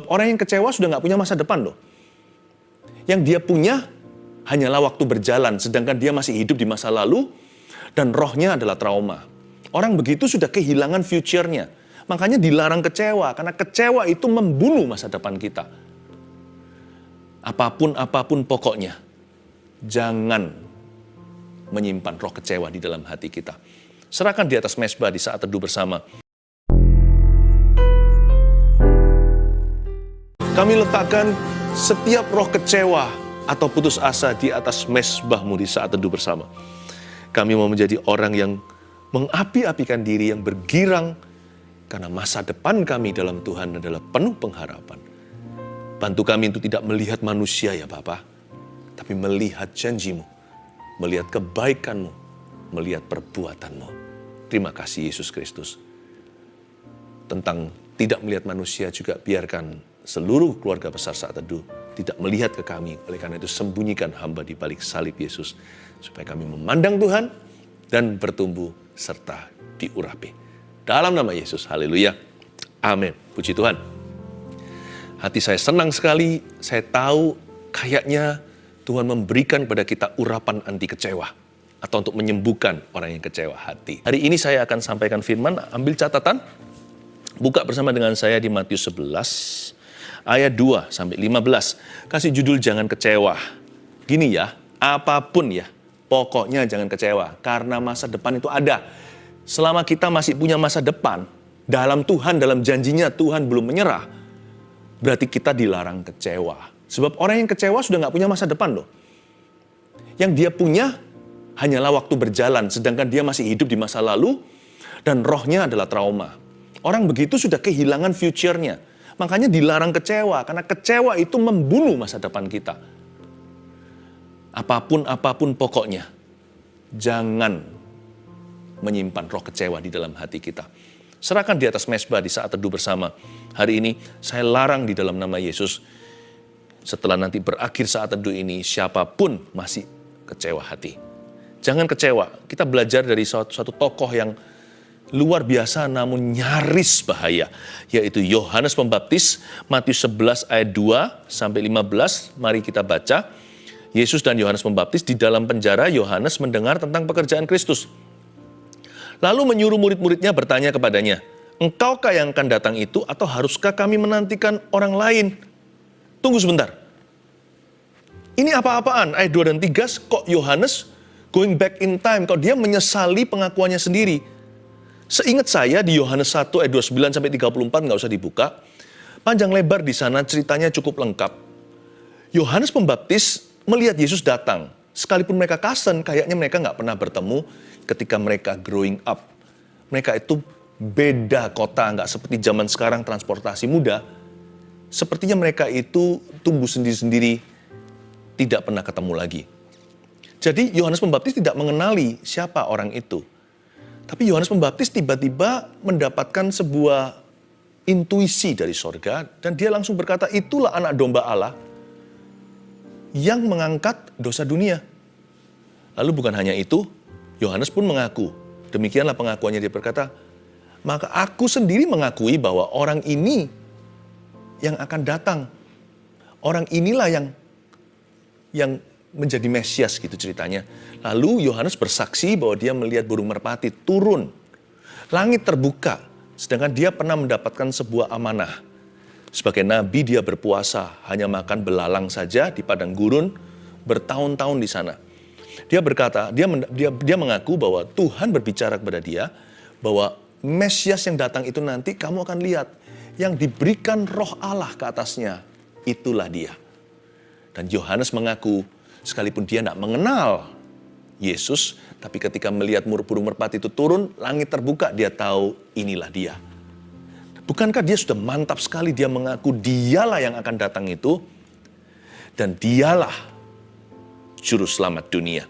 Sebab orang yang kecewa sudah nggak punya masa depan loh. Yang dia punya hanyalah waktu berjalan, sedangkan dia masih hidup di masa lalu, dan rohnya adalah trauma. Orang begitu sudah kehilangan future-nya. Makanya dilarang kecewa, karena kecewa itu membunuh masa depan kita. Apapun pokoknya, jangan menyimpan roh kecewa di dalam hati kita. Serahkan di atas mezbah di saat teduh bersama. Kami letakkan setiap roh kecewa atau putus asa di atas mezbahmu di saat teduh bersama. Kami mau menjadi orang yang mengapi-apikan diri, yang bergirang, karena masa depan kami dalam Tuhan adalah penuh pengharapan. Bantu kami untuk tidak melihat manusia ya Bapa, tapi melihat janjimu, melihat kebaikanmu, melihat perbuatanmu. Terima kasih Yesus Kristus. Tentang tidak melihat manusia juga biarkan seluruh keluarga besar saat teduh tidak melihat ke kami. Oleh karena itu sembunyikan hamba di balik salib Yesus, supaya kami memandang Tuhan dan bertumbuh serta diurapi. Dalam nama Yesus, haleluya, amin, puji Tuhan. Hati saya senang sekali, saya tahu kayaknya Tuhan memberikan kepada kita urapan anti kecewa, atau untuk menyembuhkan orang yang kecewa hati. Hari ini saya akan sampaikan firman, ambil catatan, buka bersama dengan saya di Matius 11, ayat 2 sampai 15. Kasih judul jangan kecewa. Gini ya, apapun ya, pokoknya jangan kecewa, karena masa depan itu ada. Selama kita masih punya masa depan, dalam Tuhan, dalam janjinya Tuhan belum menyerah, berarti kita dilarang kecewa. Sebab orang yang kecewa sudah nggak punya masa depan loh. Yang dia punya hanyalah waktu berjalan, sedangkan dia masih hidup di masa lalu, dan rohnya adalah trauma. Orang begitu sudah kehilangan future-nya. Makanya dilarang kecewa, karena kecewa itu membunuh masa depan kita. Apapun pokoknya, jangan menyimpan roh kecewa di dalam hati kita. Serahkan di atas mezbah di saat teduh bersama. Hari ini saya larang di dalam nama Yesus, setelah nanti berakhir saat teduh ini, siapapun masih kecewa hati. Jangan kecewa. Kita belajar dari suatu tokoh yang luar biasa namun nyaris bahaya, yaitu Yohanes Pembaptis. Matius 11 ayat 2 sampai 15, mari kita baca. Yesus dan Yohanes Pembaptis di dalam penjara. Yohanes mendengar tentang pekerjaan Kristus, lalu menyuruh murid-muridnya bertanya kepadanya, "Engkaukah yang akan datang itu, atau haruskah kami menantikan orang lain?" Tunggu sebentar. Ini apa-apaan? Ayat 2 dan 3, kok Yohanes going back in time, kok dia menyesali pengakuannya sendiri. Seingat saya di Yohanes 1 ayat 29 sampai 34, nggak usah dibuka. Panjang lebar di sana, ceritanya cukup lengkap. Yohanes Pembaptis melihat Yesus datang. Sekalipun mereka cousin, kayaknya mereka nggak pernah bertemu ketika mereka growing up. Mereka itu beda kota, nggak seperti zaman sekarang transportasi mudah. Sepertinya mereka itu tumbuh sendiri-sendiri, tidak pernah ketemu lagi. Jadi Yohanes Pembaptis tidak mengenali siapa orang itu. Tapi Yohanes Pembaptis tiba-tiba mendapatkan sebuah intuisi dari sorga, dan dia langsung berkata, itulah anak domba Allah yang mengangkat dosa dunia. Lalu bukan hanya itu, Yohanes pun mengaku. Demikianlah pengakuannya, dia berkata, maka aku sendiri mengakui bahwa orang ini yang akan datang. Orang inilah yang menjadi Mesias gitu ceritanya. Lalu Yohanes bersaksi bahwa dia melihat burung merpati turun. Langit terbuka, sedangkan dia pernah mendapatkan sebuah amanah. Sebagai nabi dia berpuasa, hanya makan belalang saja di padang gurun, bertahun-tahun di sana. Dia berkata, dia mengaku bahwa Tuhan berbicara kepada dia, bahwa Mesias yang datang itu nanti kamu akan lihat, yang diberikan roh Allah ke atasnya, itulah dia. Dan Yohanes mengaku, sekalipun dia tidak mengenal Yesus, tapi ketika melihat burung merpati itu turun, langit terbuka, dia tahu inilah dia. Bukankah dia sudah mantap sekali, dia mengaku dialah yang akan datang itu, dan dialah juru selamat dunia.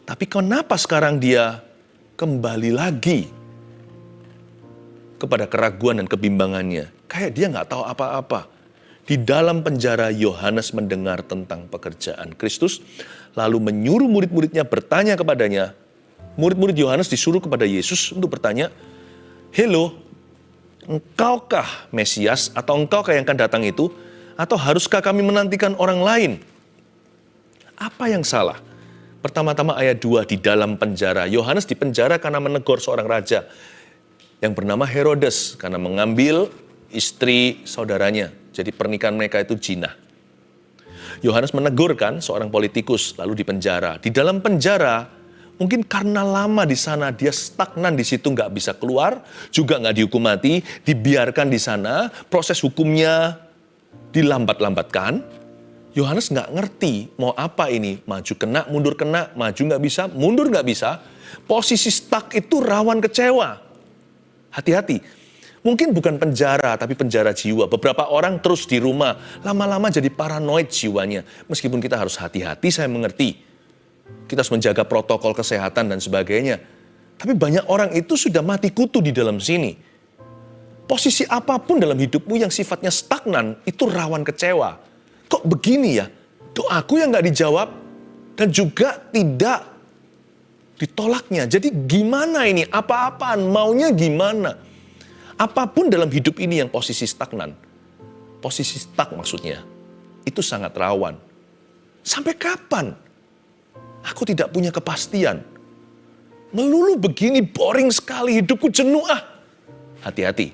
Tapi kenapa sekarang dia kembali lagi kepada keraguan dan kebimbangannya? Kayak dia nggak tahu apa-apa. Di dalam penjara Yohanes mendengar tentang pekerjaan Kristus, lalu menyuruh murid-muridnya bertanya kepadanya. Murid-murid Yohanes disuruh kepada Yesus untuk bertanya, "Hello, Engkaukah Mesias atau engkaukah yang akan datang itu? Atau haruskah kami menantikan orang lain? Apa yang salah? Pertama-tama ayat 2, di dalam penjara. Yohanes dipenjara karena menegur seorang raja yang bernama Herodes karena mengambil istri saudaranya. Jadi pernikahan mereka itu zina. Yohanes menegur kan seorang politikus lalu dipenjara. Di dalam penjara mungkin karena lama di sana dia stagnan di situ, nggak bisa keluar, juga nggak dihukum mati, dibiarkan di sana, proses hukumnya dilambat-lambatkan. Yohanes nggak ngerti mau apa ini, maju kena, mundur kena, maju nggak bisa, mundur nggak bisa. Posisi stuck itu rawan kecewa. Hati-hati. Mungkin bukan penjara, tapi penjara jiwa. Beberapa orang terus di rumah, lama-lama jadi paranoid jiwanya. Meskipun kita harus hati-hati, saya mengerti. Kita harus menjaga protokol kesehatan dan sebagainya. Tapi banyak orang itu sudah mati kutu di dalam sini. Posisi apapun dalam hidupmu yang sifatnya stagnan, itu rawan kecewa. Kok begini ya? Doaku yang nggak dijawab dan juga tidak ditolaknya. Jadi gimana ini? Apa-apaan? Maunya gimana? Apapun dalam hidup ini yang posisi stagnan, posisi stuck maksudnya, itu sangat rawan. Sampai kapan? Aku tidak punya kepastian. Melulu begini boring sekali, hidupku jenuh ah. Hati-hati.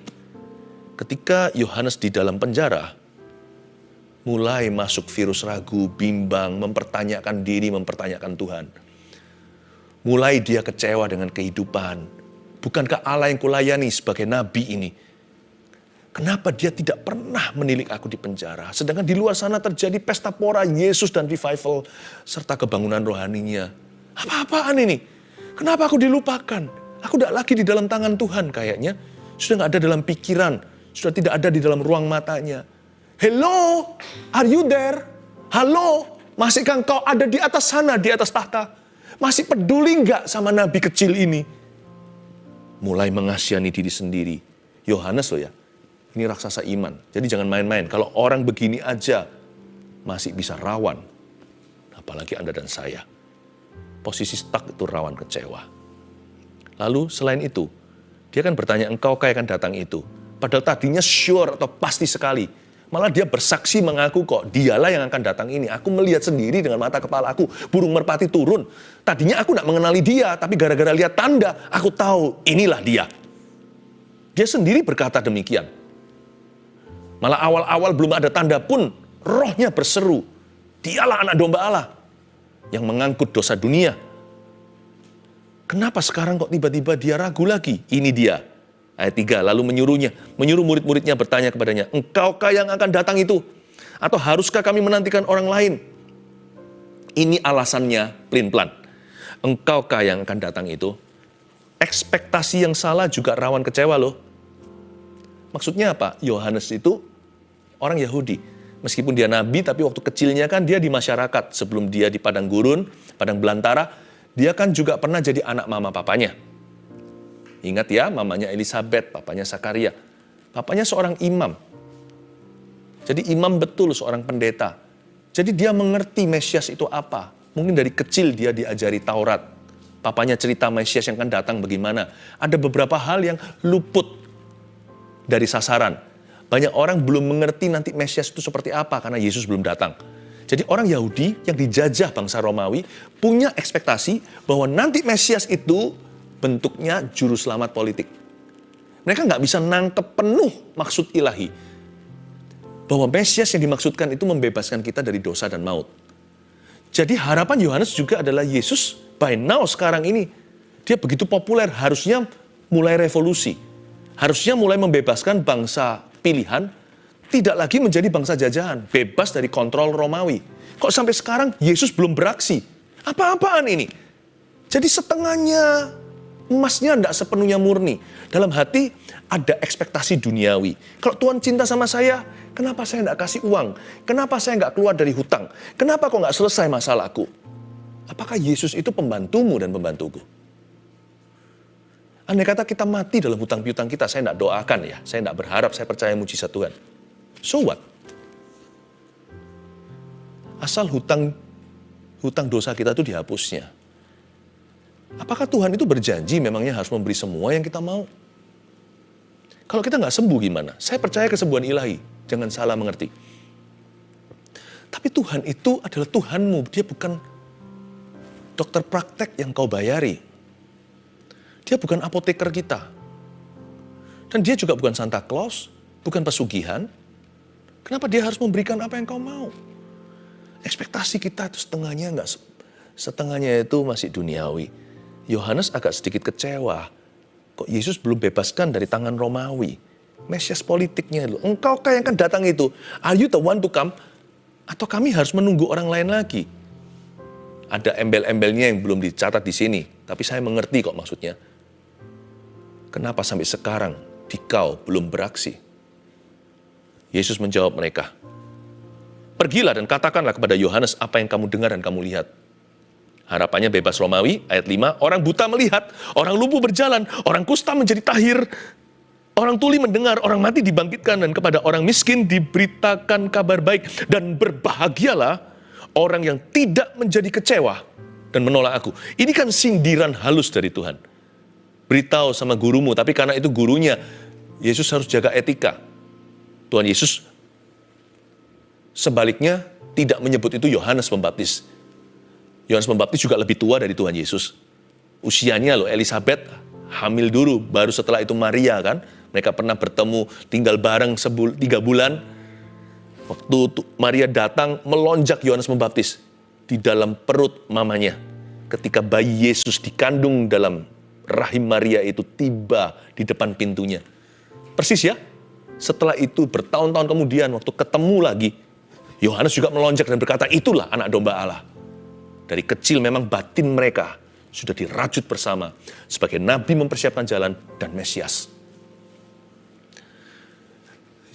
Ketika Yohanes di dalam penjara, mulai masuk virus ragu, bimbang, mempertanyakan diri, mempertanyakan Tuhan. Mulai dia kecewa dengan kehidupan. Bukankah Allah yang kulayani sebagai nabi ini? Kenapa dia tidak pernah menilik aku di penjara? Sedangkan di luar sana terjadi pesta pora Yesus dan revival serta kebangunan rohaninya. Apa-apaan ini? Kenapa aku dilupakan? Aku tidak lagi di dalam tangan Tuhan kayaknya. Sudah nggak ada dalam pikiran. Sudah tidak ada di dalam ruang matanya. Hello, are you there? Halo, masihkah engkau ada di atas sana, di atas tahta? Masih peduli nggak sama nabi kecil ini? Mulai mengasihani diri sendiri. Yohanes loh ya, ini raksasa iman. Jadi jangan main-main. Kalau orang begini aja masih bisa rawan. Apalagi Anda dan saya. Posisi stuck itu rawan kecewa. Lalu selain itu, dia kan bertanya, engkau kayak akan datang itu. Padahal tadinya sure atau pasti sekali. Malah dia bersaksi mengaku kok, dialah yang akan datang ini. Aku melihat sendiri dengan mata kepala aku, burung merpati turun. Tadinya aku tidak mengenali dia, tapi gara-gara lihat tanda, aku tahu inilah dia. Dia sendiri berkata demikian. Malah awal-awal belum ada tanda pun, rohnya berseru. Dialah anak domba Allah yang mengangkut dosa dunia. Kenapa sekarang kok tiba-tiba dia ragu lagi? Ini dia. Ayat 3, lalu menyuruh murid-muridnya bertanya kepadanya, engkaukah yang akan datang itu? Atau haruskah kami menantikan orang lain? Ini alasannya pelin-pelan. Engkaukah yang akan datang itu? Ekspektasi yang salah juga rawan kecewa loh. Maksudnya apa? Yohanes itu orang Yahudi. Meskipun dia nabi, tapi waktu kecilnya kan dia di masyarakat. Sebelum dia di padang gurun, padang belantara, dia kan juga pernah jadi anak mama papanya. Ingat ya, mamanya Elisabeth, papanya Sakaria. Papanya seorang imam. Jadi imam betul, seorang pendeta. Jadi dia mengerti Mesias itu apa. Mungkin dari kecil dia diajari Taurat. Papanya cerita Mesias yang akan datang bagaimana. Ada beberapa hal yang luput dari sasaran. Banyak orang belum mengerti nanti Mesias itu seperti apa karena Yesus belum datang. Jadi orang Yahudi yang dijajah bangsa Romawi punya ekspektasi bahwa nanti Mesias itu bentuknya juru selamat politik. Mereka nggak bisa nangkep penuh maksud ilahi. Bahwa Mesias yang dimaksudkan itu membebaskan kita dari dosa dan maut. Jadi harapan Yohanes juga adalah Yesus by now sekarang ini. Dia begitu populer, harusnya mulai revolusi. Harusnya mulai membebaskan bangsa pilihan, tidak lagi menjadi bangsa jajahan, bebas dari kontrol Romawi. Kok sampai sekarang Yesus belum beraksi? Apa-apaan ini? Jadi setengahnya emasnya tidak sepenuhnya murni. Dalam hati ada ekspektasi duniawi. Kalau Tuhan cinta sama saya, kenapa saya tidak kasih uang? Kenapa saya nggak keluar dari hutang? Kenapa kok nggak selesai masalahku? Apakah Yesus itu pembantumu dan pembantuku? Andai kata kita mati dalam hutang piutang kita, saya tidak doakan ya. Saya tidak berharap, saya percaya mujizat Tuhan. So what? Asal hutang dosa kita itu dihapusnya. Apakah Tuhan itu berjanji memangnya harus memberi semua yang kita mau? Kalau kita nggak sembuh gimana? Saya percaya kesembuhan ilahi, jangan salah mengerti. Tapi Tuhan itu adalah Tuhanmu, dia bukan dokter praktek yang kau bayari. Dia bukan apoteker kita. Dan dia juga bukan Santa Claus, bukan pesugihan. Kenapa dia harus memberikan apa yang kau mau? Ekspektasi kita itu setengahnya itu masih duniawi. Yohanes agak sedikit kecewa. Kok Yesus belum bebaskan dari tangan Romawi? Mesias politiknya itu. Engkau yang akan datang itu. Are you the one to come? Atau kami harus menunggu orang lain lagi? Ada embel-embelnya yang belum dicatat di sini. Tapi saya mengerti kok maksudnya. Kenapa sampai sekarang dikau belum beraksi? Yesus menjawab mereka. Pergilah dan katakanlah kepada Yohanes apa yang kamu dengar dan kamu lihat. Harapannya bebas Romawi, ayat 5, orang buta melihat, orang lumpuh berjalan, orang kusta menjadi tahir, orang tuli mendengar, orang mati dibangkitkan, dan kepada orang miskin diberitakan kabar baik. Dan berbahagialah orang yang tidak menjadi kecewa dan menolak aku. Ini kan sindiran halus dari Tuhan. Beritahu sama gurumu, tapi karena itu gurunya, Yesus harus jaga etika. Tuhan Yesus sebaliknya tidak menyebut itu Yohanes Pembaptis. Yohanes Pembaptis juga lebih tua dari Tuhan Yesus. Usianya loh, Elizabeth hamil dulu, baru setelah itu Maria kan. Mereka pernah bertemu, tinggal bareng 3 bulan. Waktu Maria datang, melonjak Yohanes Pembaptis di dalam perut mamanya. Ketika bayi Yesus dikandung dalam rahim Maria itu tiba di depan pintunya. Persis ya, setelah itu bertahun-tahun kemudian waktu ketemu lagi, Yohanes juga melonjak dan berkata, itulah anak domba Allah. Dari kecil memang batin mereka sudah dirajut bersama sebagai nabi mempersiapkan jalan dan Mesias.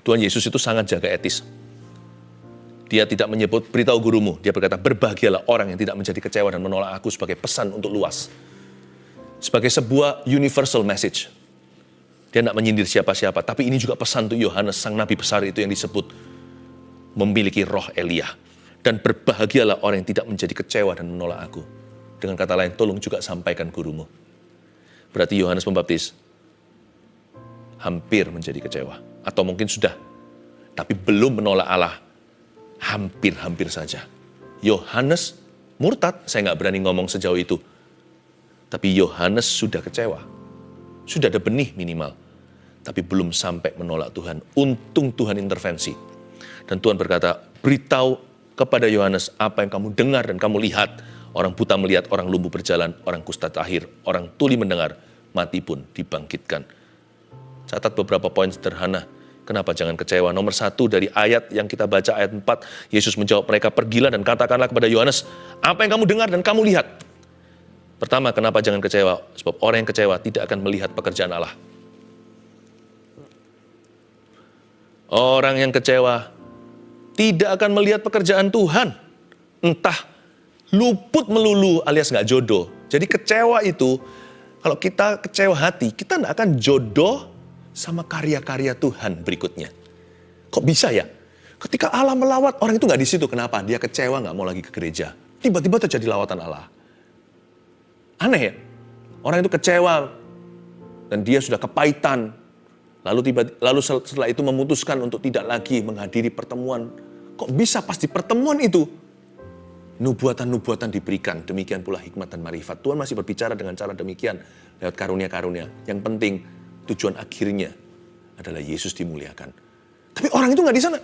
Tuhan Yesus itu sangat jaga etis. Dia tidak menyebut beritahu gurumu. Dia berkata berbahagialah orang yang tidak menjadi kecewa dan menolak aku sebagai pesan untuk luas. Sebagai sebuah universal message. Dia tidak menyindir siapa-siapa. Tapi ini juga pesan untuk Yohanes, sang nabi besar itu yang disebut memiliki roh Elia. Dan berbahagialah orang yang tidak menjadi kecewa dan menolak aku. Dengan kata lain, tolong juga sampaikan gurumu. Berarti Yohanes Pembaptis hampir menjadi kecewa. Atau mungkin sudah, tapi belum menolak Allah. Hampir-hampir saja. Yohanes murtad, saya nggak berani ngomong sejauh itu. Tapi Yohanes sudah kecewa. Sudah ada benih minimal. Tapi belum sampai menolak Tuhan. Untung Tuhan intervensi. Dan Tuhan berkata, beritahu kepada Yohanes apa yang kamu dengar dan kamu lihat. Orang buta melihat, orang lumpuh berjalan, orang kusta tahir, orang tuli mendengar, mati pun dibangkitkan. Catat beberapa poin sederhana. Kenapa jangan kecewa? Nomor 1 dari ayat yang kita baca, ayat 4. Yesus menjawab mereka, pergilah dan katakanlah kepada Yohanes, apa yang kamu dengar dan kamu lihat. Pertama, kenapa jangan kecewa? Sebab orang yang kecewa tidak akan melihat pekerjaan Allah. Orang yang kecewa tidak akan melihat pekerjaan Tuhan. Entah luput melulu alias nggak jodoh. Jadi kecewa itu, kalau kita kecewa hati, kita nggak akan jodoh sama karya-karya Tuhan berikutnya. Kok bisa ya? Ketika Allah melawat, orang itu nggak di situ. Kenapa? Dia kecewa, nggak mau lagi ke gereja. Tiba-tiba terjadi lawatan Allah. Aneh ya? Orang itu kecewa dan dia sudah kepahitan. Lalu setelah itu memutuskan untuk tidak lagi menghadiri pertemuan. Kok bisa pas di pertemuan itu nubuatan-nubuatan diberikan. Demikian pula hikmat dan marifat. Tuhan masih berbicara dengan cara demikian lewat karunia-karunia. Yang penting tujuan akhirnya adalah Yesus dimuliakan. Tapi orang itu nggak di sana.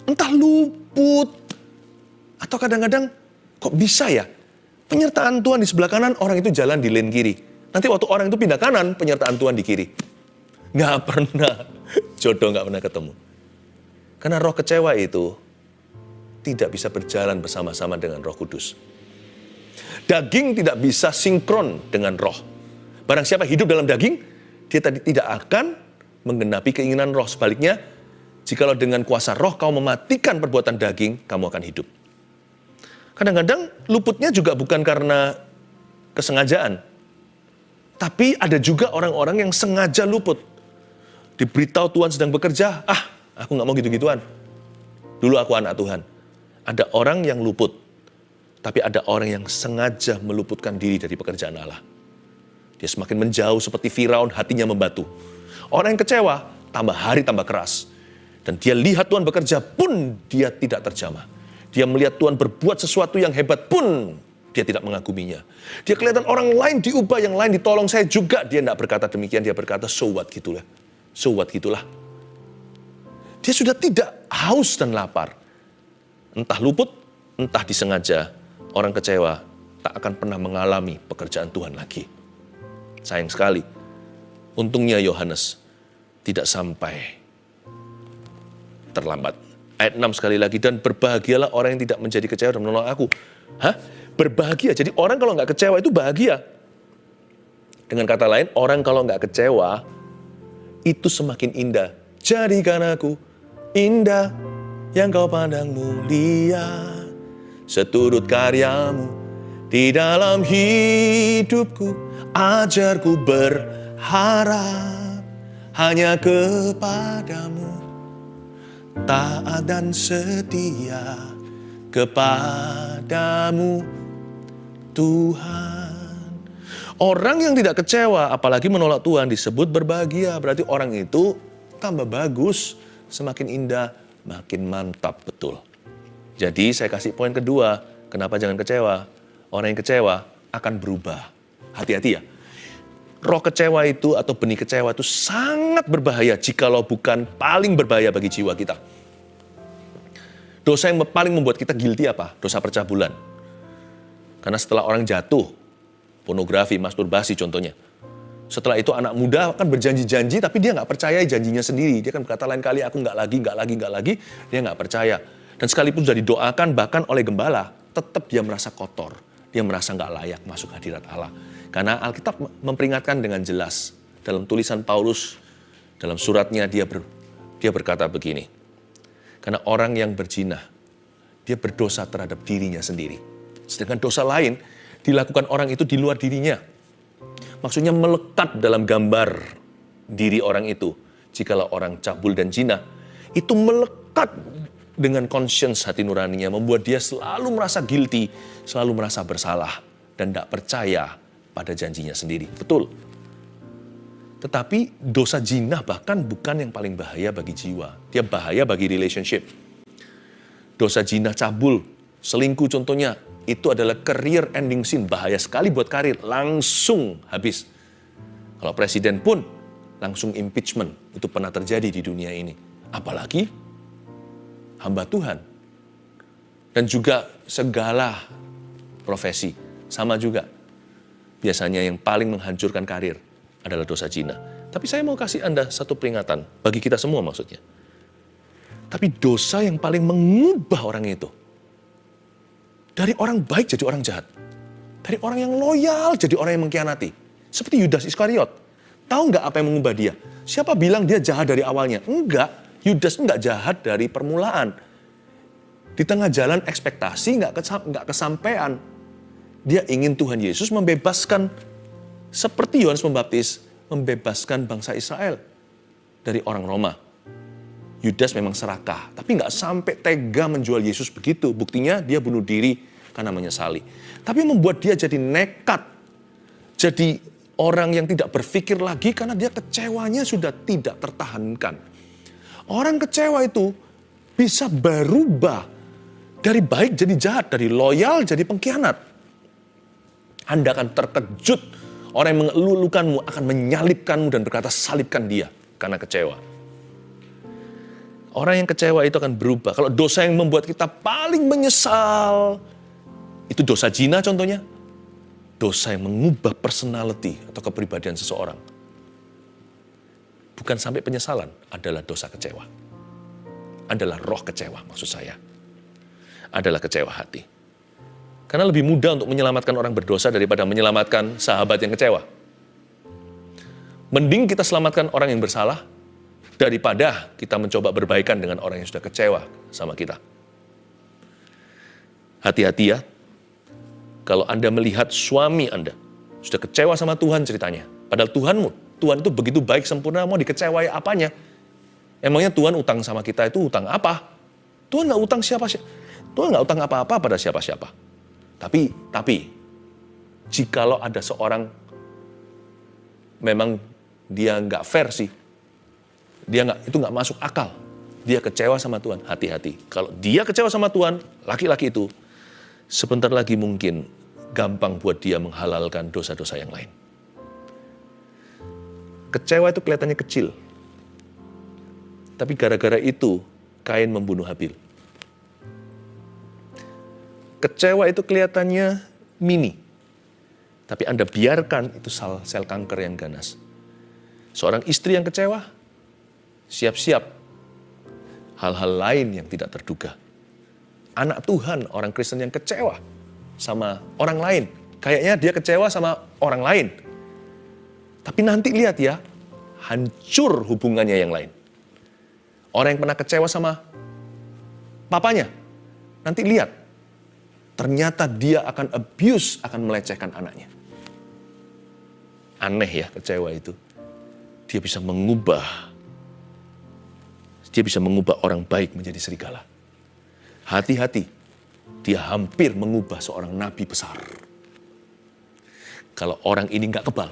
Entah luput atau kadang-kadang kok bisa ya? Penyertaan Tuhan di sebelah kanan, orang itu jalan di lane kiri. Nanti waktu orang itu pindah kanan, penyertaan Tuhan di kiri. Nggak pernah, jodoh nggak pernah ketemu. Karena roh kecewa itu tidak bisa berjalan bersama-sama dengan Roh Kudus. Daging tidak bisa sinkron dengan roh. Barang siapa hidup dalam daging, dia tidak akan menggenapi keinginan roh. Sebaliknya, jikalau dengan kuasa roh kau mematikan perbuatan daging, kamu akan hidup. Kadang-kadang luputnya juga bukan karena kesengajaan. Tapi ada juga orang-orang yang sengaja luput. Diberitahu Tuhan sedang bekerja, aku nggak mau gitu-gituan. Dulu aku anak Tuhan. Ada orang yang luput, tapi ada orang yang sengaja meluputkan diri dari pekerjaan Allah. Dia semakin menjauh seperti Firaun, hatinya membatu. Orang yang kecewa, tambah hari tambah keras. Dan dia lihat Tuhan bekerja pun dia tidak terjamah. Dia melihat Tuhan berbuat sesuatu yang hebat pun dia tidak mengaguminya. Dia kelihatan orang lain diubah, yang lain ditolong, saya juga. Dia tidak berkata demikian, dia berkata so what gitulah. So what gitulah. Dia sudah tidak haus dan lapar. Entah luput, entah disengaja. Orang kecewa tak akan pernah mengalami pekerjaan Tuhan lagi. Sayang sekali. Untungnya Yohanes tidak sampai terlambat. Ayat 6 sekali lagi, dan berbahagialah orang yang tidak menjadi kecewa dan menolak aku. Hah? Berbahagia. Jadi orang kalau nggak kecewa itu bahagia. Dengan kata lain, orang kalau nggak kecewa itu semakin indah. Jadikan aku indah yang kau pandang mulia, seturut karyamu di dalam hidupku. Ajarku berharap hanya kepadamu, taat dan setia kepadamu Tuhan. Orang yang tidak kecewa apalagi menolak Tuhan disebut berbahagia. Berarti orang itu tambah bagus, semakin indah, makin mantap betul. Jadi saya kasih poin kedua, kenapa jangan kecewa? Orang yang kecewa akan berubah. Hati-hati ya. Roh kecewa itu atau benih kecewa itu sangat berbahaya jikalau bukan paling berbahaya bagi jiwa kita. Dosa yang paling membuat kita guilty apa? Dosa percabulan. Karena setelah orang jatuh, pornografi, masturbasi contohnya. Setelah itu anak muda akan berjanji-janji tapi dia nggak percaya janjinya sendiri. Dia akan berkata lain kali aku nggak lagi. Dia nggak percaya. Dan sekalipun sudah didoakan bahkan oleh gembala, tetap dia merasa kotor. Dia merasa nggak layak masuk hadirat Allah. Karena Alkitab memperingatkan dengan jelas. Dalam tulisan Paulus, dalam suratnya dia berkata begini. Karena orang yang berzina, dia berdosa terhadap dirinya sendiri. Sedangkan dosa lain dilakukan orang itu di luar dirinya. Maksudnya melekat dalam gambar diri orang itu. Jikalau orang cabul dan zina, itu melekat dengan conscience hati nuraninya, membuat dia selalu merasa guilty, selalu merasa bersalah, dan tidak percaya pada janjinya sendiri. Betul. Tetapi dosa zina bahkan bukan yang paling bahaya bagi jiwa. Dia bahaya bagi relationship. Dosa zina, cabul, selingkuh contohnya, itu adalah career ending sin. Bahaya sekali buat karir, langsung habis. Kalau presiden pun langsung impeachment. Itu pernah terjadi di dunia ini. Apalagi hamba Tuhan. Dan juga segala profesi. Sama juga. Biasanya yang paling menghancurkan karir adalah dosa zina. Tapi saya mau kasih Anda satu peringatan. Bagi kita semua maksudnya. Tapi dosa yang paling mengubah orang itu. Dari orang baik jadi orang jahat. Dari orang yang loyal jadi orang yang mengkhianati. Seperti Yudas Iskariot. Tahu nggak apa yang mengubah dia? Siapa bilang dia jahat dari awalnya? Enggak. Yudas nggak jahat dari permulaan. Di tengah jalan ekspektasi nggak kesampaian. Dia ingin Tuhan Yesus membebaskan, seperti Yohanes Pembaptis, membebaskan bangsa Israel dari orang Roma. Yudas memang serakah, tapi nggak sampai tega menjual Yesus begitu. Buktinya dia bunuh diri karena menyesali. Tapi membuat dia jadi nekat, jadi orang yang tidak berpikir lagi karena dia kecewanya sudah tidak tertahankan. Orang kecewa itu bisa berubah dari baik jadi jahat, dari loyal jadi pengkhianat. Anda akan terkejut. Orang yang mengeluh-elukanmu akan menyalibkanmu dan berkata salibkan dia karena kecewa. Orang yang kecewa itu akan berubah. Kalau dosa yang membuat kita paling menyesal, itu dosa zina contohnya. Dosa yang mengubah personality atau kepribadian seseorang. Bukan sampai penyesalan, adalah dosa kecewa. Adalah roh kecewa maksud saya. Adalah kecewa hati. Karena lebih mudah untuk menyelamatkan orang berdosa daripada menyelamatkan sahabat yang kecewa. Mending kita selamatkan orang yang bersalah daripada kita mencoba berbaikan dengan orang yang sudah kecewa sama kita. Hati-hati ya. Kalau Anda melihat suami Anda sudah kecewa sama Tuhan ceritanya. Padahal Tuhan itu begitu baik sempurna, mau dikecewai apanya? Emangnya Tuhan utang sama kita itu utang apa? Tuhan nggak utang siapa-siapa. Tuhan nggak utang apa-apa pada siapa-siapa. Tapi, jikalau ada seorang memang dia nggak fair sih, Itu nggak masuk akal. Dia kecewa sama Tuhan, hati-hati. Kalau dia kecewa sama Tuhan, laki-laki itu, sebentar lagi mungkin gampang buat dia menghalalkan dosa-dosa yang lain. Kecewa itu kelihatannya kecil. Tapi gara-gara itu, Kain membunuh Habil. Kecewa itu kelihatannya mini. Tapi Anda biarkan itu sel kanker yang ganas. Seorang istri yang kecewa, siap-siap hal-hal lain yang tidak terduga. Anak Tuhan, orang Kristen yang kecewa sama orang lain. Kayaknya dia kecewa sama orang lain. Tapi nanti lihat ya, hancur hubungannya yang lain. Orang yang pernah kecewa sama papanya, nanti lihat, ternyata dia akan abuse, akan melecehkan anaknya. Aneh ya kecewa itu. Dia bisa mengubah orang baik menjadi serigala. Hati-hati, dia hampir mengubah seorang nabi besar. Kalau orang ini nggak kebal,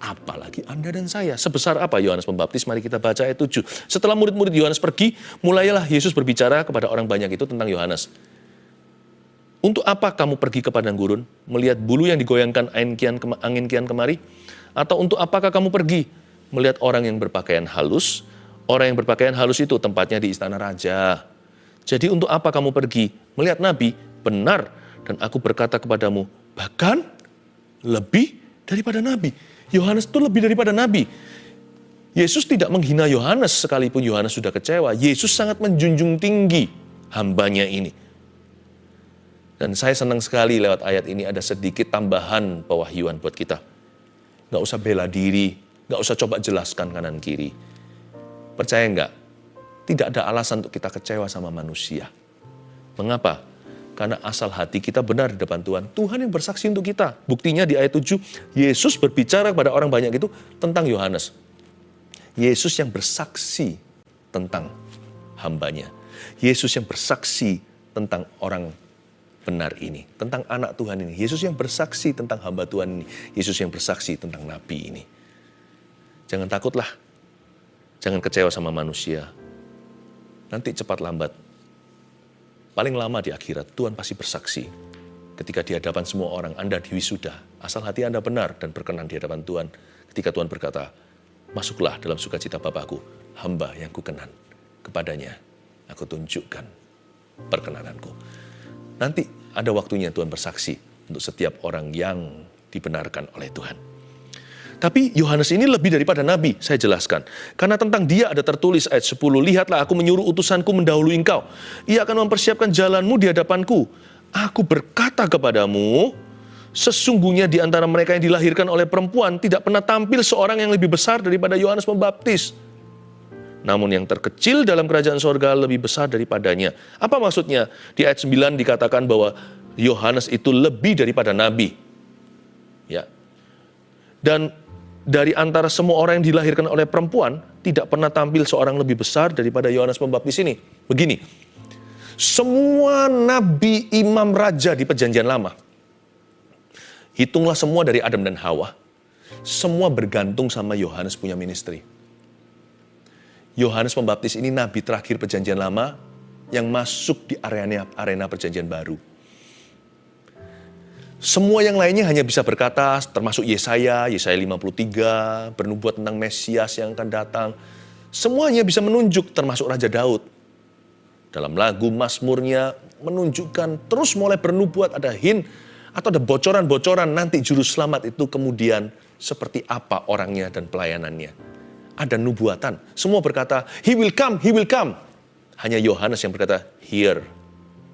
apalagi Anda dan saya. Sebesar apa Yohanes Pembaptis? Mari kita baca ayat 7. Setelah murid-murid Yohanes pergi, mulailah Yesus berbicara kepada orang banyak itu tentang Yohanes. Untuk apa kamu pergi ke padang gurun, melihat bulu yang digoyangkan angin kian kemari? Atau untuk apakah kamu pergi, melihat orang yang berpakaian halus? Orang yang berpakaian halus itu tempatnya di istana raja. Jadi untuk apa kamu pergi, melihat nabi? Benar, dan aku berkata kepadamu, bahkan lebih daripada nabi. Yohanes itu lebih daripada nabi. Yesus tidak menghina Yohanes sekalipun Yohanes sudah kecewa. Yesus sangat menjunjung tinggi hambanya ini. Dan saya senang sekali lewat ayat ini ada sedikit tambahan pewahyuan buat kita. Nggak usah bela diri, nggak usah coba jelaskan kanan kiri. Percaya nggak? Tidak ada alasan untuk kita kecewa sama manusia. Mengapa? Karena asal hati kita benar di depan Tuhan. Tuhan yang bersaksi untuk kita. Buktinya di ayat 7, Yesus berbicara kepada orang banyak itu tentang Yohanes. Yesus yang bersaksi tentang hambanya. Yesus yang bersaksi tentang orang benar ini. Tentang anak Tuhan ini. Yesus yang bersaksi tentang hamba Tuhan ini. Yesus yang bersaksi tentang nabi ini. Jangan takutlah. Jangan kecewa sama manusia. Nanti cepat lambat. Paling lama di akhirat, Tuhan pasti bersaksi. Ketika di hadapan semua orang, Anda diwisuda. Asal hati Anda benar dan berkenan di hadapan Tuhan. Ketika Tuhan berkata, masuklah dalam sukacita Bapakku, hamba yang kukenan. Kepadanya, aku tunjukkan perkenananku. Nanti ada waktunya Tuhan bersaksi untuk setiap orang yang dibenarkan oleh Tuhan. Tapi Yohanes ini lebih daripada nabi, saya jelaskan. Karena tentang dia ada tertulis ayat 10, lihatlah aku menyuruh utusanku mendahului engkau. Ia akan mempersiapkan jalanmu di hadapanku. Aku berkata kepadamu, sesungguhnya di antara mereka yang dilahirkan oleh perempuan tidak pernah tampil seorang yang lebih besar daripada Yohanes Pembaptis. Namun yang terkecil dalam kerajaan sorga lebih besar daripadanya. Apa maksudnya? Di ayat 9 dikatakan bahwa Yohanes itu lebih daripada nabi. Ya. Dan dari antara semua orang yang dilahirkan oleh perempuan, tidak pernah tampil seorang lebih besar daripada Yohanes Pembaptis ini. Begini, semua nabi, imam, raja di perjanjian lama, hitunglah semua dari Adam dan Hawa, semua bergantung sama Yohanes punya ministry. Yohanes Pembaptis ini nabi terakhir perjanjian lama yang masuk di arena perjanjian baru. Semua yang lainnya hanya bisa berkata, termasuk Yesaya 53, bernubuat tentang Mesias yang akan datang. Semuanya bisa menunjuk, termasuk Raja Daud. Dalam lagu Mazmurnya menunjukkan, terus mulai bernubuat, ada hint, atau ada bocoran-bocoran nanti juru selamat itu kemudian seperti apa orangnya dan pelayanannya. Ada nubuatan. Semua berkata, He will come, He will come. Hanya Yohanes yang berkata, Here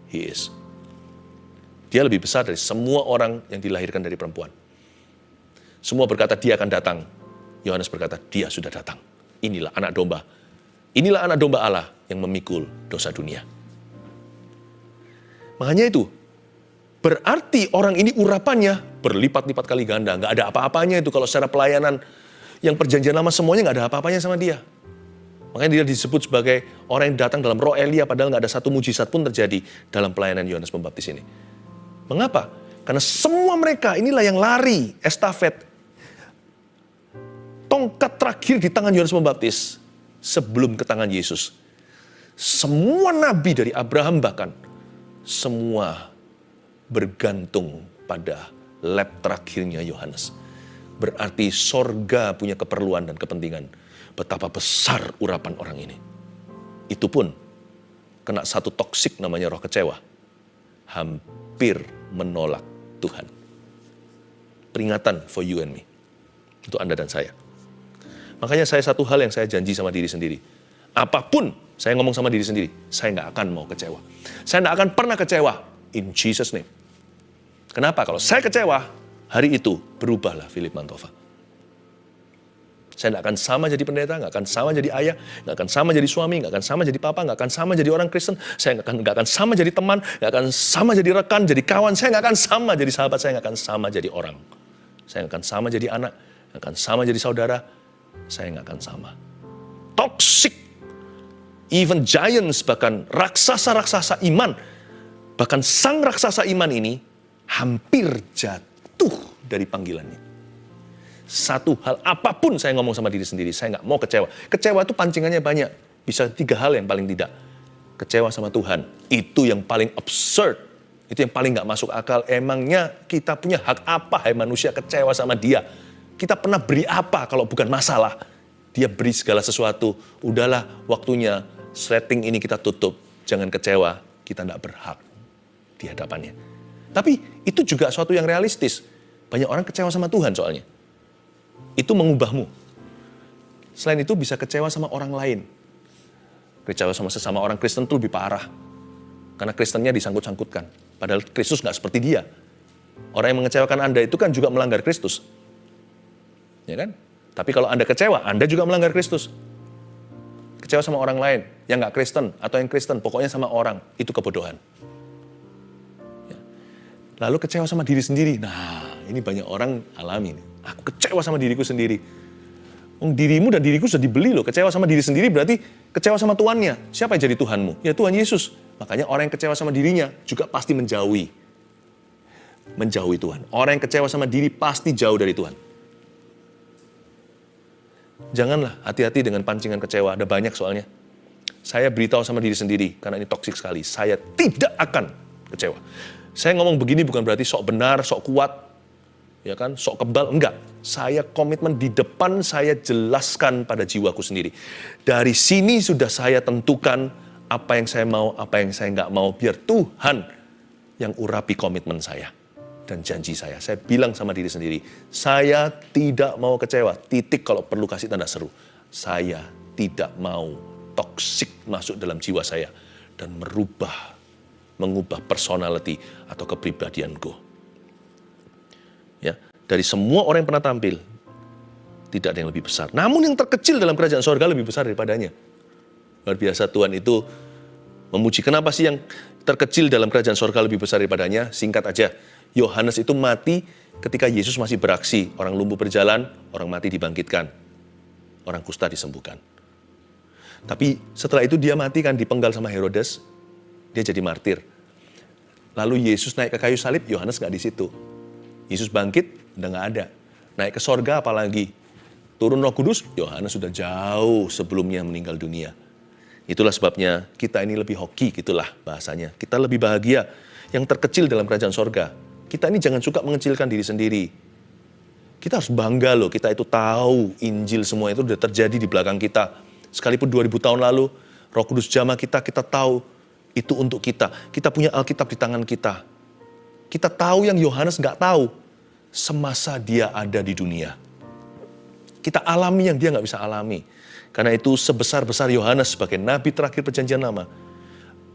He is. Dia lebih besar dari semua orang yang dilahirkan dari perempuan. Semua berkata dia akan datang. Yohanes berkata dia sudah datang. Inilah anak domba. Inilah anak domba Allah yang memikul dosa dunia. Makanya itu, berarti orang ini urapannya berlipat-lipat kali ganda. Nggak ada apa-apanya itu kalau secara pelayanan yang perjanjian lama semuanya nggak ada apa-apanya sama dia. Makanya dia disebut sebagai orang yang datang dalam roh Elia padahal nggak ada satu mujizat pun terjadi dalam pelayanan Yohanes Pembaptis ini. Mengapa? Karena semua mereka inilah yang lari estafet tongkat terakhir di tangan Yohanes Pembaptis sebelum ke tangan Yesus. Semua nabi dari Abraham bahkan, semua bergantung pada lap terakhirnya Yohanes. Berarti sorga punya keperluan dan kepentingan. Betapa besar urapan orang ini. Itu pun kena satu toksik namanya roh kecewa. Hampir menolak Tuhan. Peringatan for you and me. Untuk Anda dan saya. Makanya saya satu hal yang saya janji sama diri sendiri. Apapun saya ngomong sama diri sendiri, saya nggak akan mau kecewa. Saya nggak akan pernah kecewa. In Jesus' name. Kenapa? Kalau saya kecewa, hari itu berubahlah Philip Mantova. Saya nggak akan sama jadi pendeta, nggak akan sama jadi ayah, nggak akan sama jadi suami, nggak akan sama jadi papa, nggak akan sama jadi orang Kristen, saya nggak akan sama jadi teman, nggak akan sama jadi rekan, jadi kawan, saya nggak akan sama jadi sahabat, saya nggak akan sama jadi orang. Saya nggak akan sama jadi anak, nggak akan sama jadi saudara, saya nggak akan sama. Toxic. Even giants, bahkan raksasa-raksasa iman, bahkan sang raksasa iman ini hampir jatuh dari panggilannya. Satu hal, apapun saya ngomong sama diri sendiri, saya nggak mau kecewa. Kecewa itu pancingannya banyak. Bisa 3 hal yang paling tidak. Kecewa sama Tuhan, itu yang paling absurd. Itu yang paling nggak masuk akal. Emangnya kita punya hak apa, hai manusia, kecewa sama dia? Kita pernah beri apa kalau bukan masalah? Dia beri segala sesuatu. Udahlah, waktunya setting ini kita tutup. Jangan kecewa, kita nggak berhak di hadapannya. Tapi itu juga suatu yang realistis. Banyak orang kecewa sama Tuhan soalnya. Itu mengubahmu. Selain itu bisa kecewa sama orang lain. Kecewa sama sesama orang Kristen itu lebih parah. Karena Kristennya disangkut-sangkutkan. Padahal Kristus nggak seperti dia. Orang yang mengecewakan Anda itu kan juga melanggar Kristus. Ya kan? Tapi kalau Anda kecewa, Anda juga melanggar Kristus. Kecewa sama orang lain, yang nggak Kristen atau yang Kristen, pokoknya sama orang, itu kebodohan. Ya. Lalu kecewa sama diri sendiri. Nah, ini banyak orang alami. Aku kecewa sama diriku sendiri. Dirimu dan diriku sudah dibeli loh. Kecewa sama diri sendiri berarti kecewa sama tuannya. Siapa yang jadi Tuhanmu? Ya Tuhan Yesus. Makanya orang yang kecewa sama dirinya juga pasti menjauhi Tuhan. Orang yang kecewa sama diri pasti jauh dari Tuhan. Janganlah hati-hati dengan pancingan kecewa. Ada banyak soalnya. Saya beritahu sama diri sendiri, karena ini toksik sekali. Saya tidak akan kecewa. Saya ngomong begini bukan berarti sok benar, sok kuat, ya kan, sok kebal. Enggak. Saya komitmen di depan, saya jelaskan pada jiwaku sendiri. Dari sini sudah saya tentukan apa yang saya mau, apa yang saya nggak mau. Biar Tuhan yang urapi komitmen saya dan janji saya. Saya bilang sama diri sendiri, saya tidak mau kecewa. Titik, kalau perlu kasih tanda seru. Saya tidak mau toksik masuk dalam jiwa saya dan mengubah personality atau kepribadianku. Ya, dari semua orang yang pernah tampil, tidak ada yang lebih besar. Namun yang terkecil dalam kerajaan sorga lebih besar daripadanya. Luar biasa, Tuhan itu memuji. Kenapa sih yang terkecil dalam kerajaan sorga lebih besar daripadanya? Singkat aja. Yohanes itu mati ketika Yesus masih beraksi. Orang lumpuh berjalan, orang mati dibangkitkan. Orang kusta disembuhkan. Tapi setelah itu dia mati kan, dipenggal sama Herodes. Dia jadi martir. Lalu Yesus naik ke kayu salib, Yohanes nggak di situ. Yesus bangkit, udah nggak ada. Naik ke sorga apalagi. Turun Roh Kudus, Yohanes sudah jauh sebelumnya meninggal dunia. Itulah sebabnya kita ini lebih hoki, gitulah bahasanya. Kita lebih bahagia yang terkecil dalam kerajaan sorga. Kita ini jangan suka mengecilkan diri sendiri. Kita harus bangga loh, kita itu tahu Injil semua itu sudah terjadi di belakang kita. Sekalipun 2000 tahun lalu, Roh Kudus jamah kita tahu itu untuk kita. Kita punya Alkitab di tangan kita. Kita tahu yang Yohanes nggak tahu semasa dia ada di dunia. Kita alami yang dia nggak bisa alami. Karena itu sebesar-besar Yohanes sebagai nabi terakhir perjanjian lama,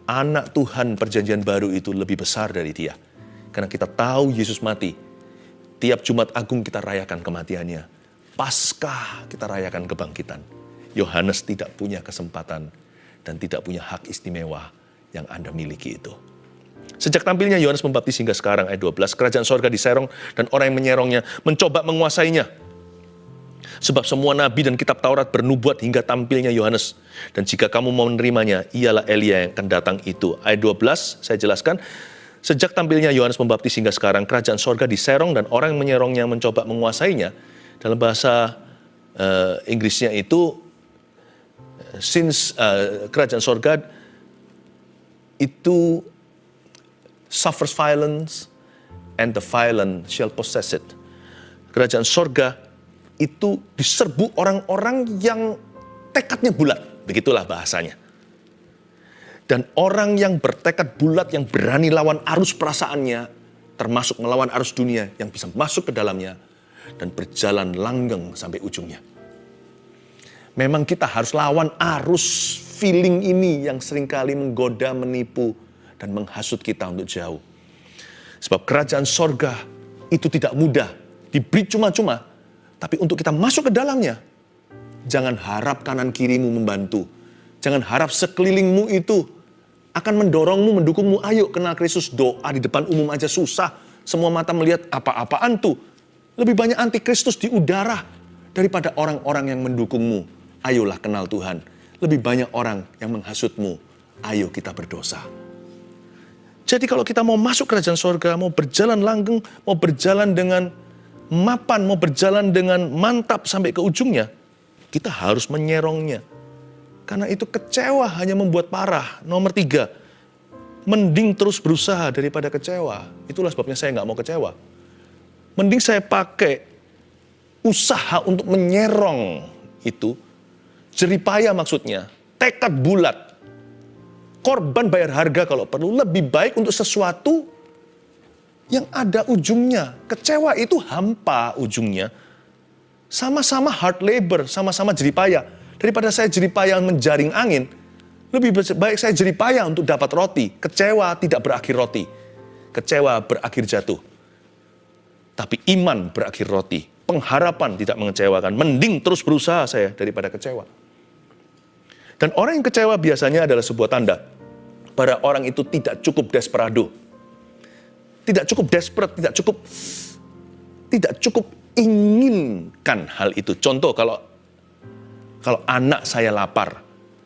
anak Tuhan perjanjian baru itu lebih besar dari dia. Karena kita tahu Yesus mati. Tiap Jumat Agung kita rayakan kematiannya. Paskah kita rayakan kebangkitan. Yohanes tidak punya kesempatan dan tidak punya hak istimewa yang Anda miliki itu. Sejak tampilnya Yohanes Pembaptis hingga sekarang, ayat 12, kerajaan sorga diserong dan orang yang menyerongnya mencoba menguasainya. Sebab semua nabi dan kitab Taurat bernubuat hingga tampilnya Yohanes. Dan jika kamu mau menerimanya, ialah Elia yang akan datang itu. Ayat 12, saya jelaskan. Sejak tampilnya Yohanes Pembaptis hingga sekarang, kerajaan sorga diserong dan orang yang menyerongnya mencoba menguasainya. Dalam bahasa Inggrisnya itu, since kerajaan sorga itu suffers violence and the violent shall possess it. Kerajaan sorga itu diserbu orang-orang yang tekadnya bulat, begitulah bahasanya. Dan orang yang bertekad bulat, yang berani lawan arus perasaannya, termasuk melawan arus dunia, yang bisa masuk ke dalamnya dan berjalan langgeng sampai ujungnya. Memang kita harus lawan arus feeling ini yang seringkali menggoda, menipu, dan menghasut kita untuk jauh. Sebab kerajaan sorga itu tidak mudah, diberi cuma-cuma, tapi untuk kita masuk ke dalamnya, jangan harap kanan kirimu membantu. Jangan harap sekelilingmu itu akan mendorongmu, mendukungmu. Ayo kenal Kristus, doa di depan umum aja susah. Semua mata melihat apa-apaan tuh. Lebih banyak antikristus di udara daripada orang-orang yang mendukungmu. Ayolah kenal Tuhan. Lebih banyak orang yang menghasutmu. Ayo kita berdosa. Jadi kalau kita mau masuk kerajaan sorga, mau berjalan langgeng, mau berjalan dengan mapan, mau berjalan dengan mantap sampai ke ujungnya, kita harus menyerongnya. Karena itu kecewa hanya membuat parah. Nomor 3, mending terus berusaha daripada kecewa. Itulah sebabnya saya nggak mau kecewa. Mending saya pakai usaha untuk menyerong itu. Jeripaya maksudnya, tekad bulat. Korban bayar harga kalau perlu, lebih baik untuk sesuatu yang ada ujungnya. Kecewa itu hampa ujungnya. Sama-sama hard labor, sama-sama jeripaya. Daripada saya jeripaya menjaring angin, lebih baik saya jeripaya untuk dapat roti. Kecewa tidak berakhir roti. Kecewa berakhir jatuh. Tapi iman berakhir roti. Pengharapan tidak mengecewakan. Mending terus berusaha saya daripada kecewa. Dan orang yang kecewa biasanya adalah sebuah tanda pada orang itu tidak cukup desperado. Tidak cukup desperate, tidak cukup inginkan hal itu. Contoh kalau anak saya lapar,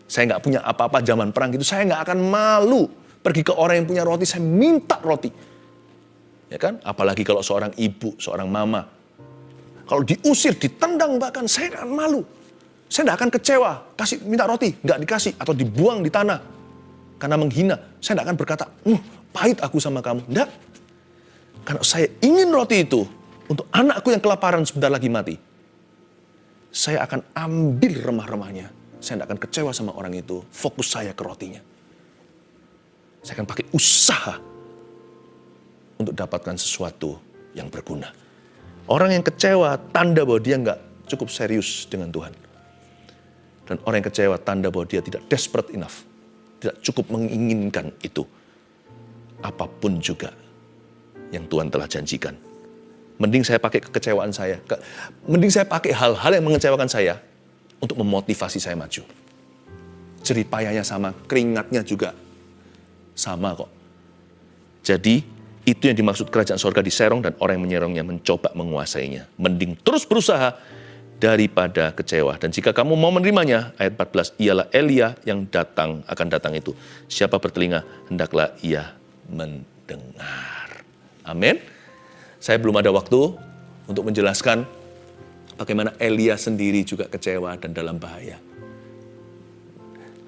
saya nggak punya apa-apa zaman perang gitu, saya nggak akan malu pergi ke orang yang punya roti, saya minta roti. Ya kan? Apalagi kalau seorang ibu, seorang mama. Kalau diusir, ditendang bahkan, saya nggak akan malu. Saya nggak akan kecewa, minta roti, nggak dikasih, atau dibuang di tanah. Karena menghina, saya nggak akan berkata, pahit aku sama kamu. Nggak. Karena saya ingin roti itu untuk anakku yang kelaparan sebentar lagi mati. Saya akan ambil remah-remahnya. Saya tidak akan kecewa sama orang itu. Fokus saya ke rotinya. Saya akan pakai usaha untuk dapatkan sesuatu yang berguna. Orang yang kecewa, tanda bahwa dia nggak cukup serius dengan Tuhan. Dan orang yang kecewa, tanda bahwa dia tidak desperate enough. Tidak cukup menginginkan itu. Apapun juga yang Tuhan telah janjikan. Mending saya pakai kekecewaan saya. Mending saya pakai hal-hal yang mengecewakan saya untuk memotivasi saya maju. Jeripayanya sama, keringatnya juga sama kok. Jadi, itu yang dimaksud kerajaan sorga diserong dan orang yang menyerongnya mencoba menguasainya. Mending terus berusaha daripada kecewa. Dan jika kamu mau menerimanya, ayat 14, ialah Elia yang akan datang itu. Siapa bertelinga, hendaklah ia mendengar. Amin. Saya belum ada waktu untuk menjelaskan bagaimana Elia sendiri juga kecewa dan dalam bahaya.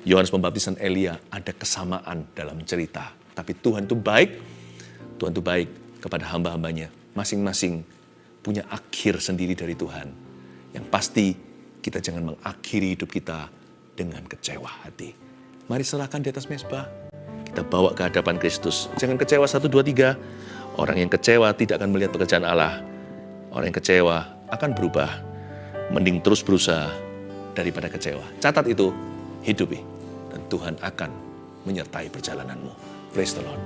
Yohanes Pembaptis dan Elia ada kesamaan dalam cerita. Tapi Tuhan itu baik. Tuhan itu baik kepada hamba-hambanya. Masing-masing punya akhir sendiri dari Tuhan. Yang pasti kita jangan mengakhiri hidup kita dengan kecewa hati. Mari serahkan di atas mezbah. Kita bawa ke hadapan Kristus. Jangan kecewa 1, 2, 3. Orang yang kecewa tidak akan melihat pekerjaan Allah. Orang yang kecewa akan berubah. Mending terus berusaha daripada kecewa. Catat itu, hidupi. Dan Tuhan akan menyertai perjalananmu. Praise the Lord.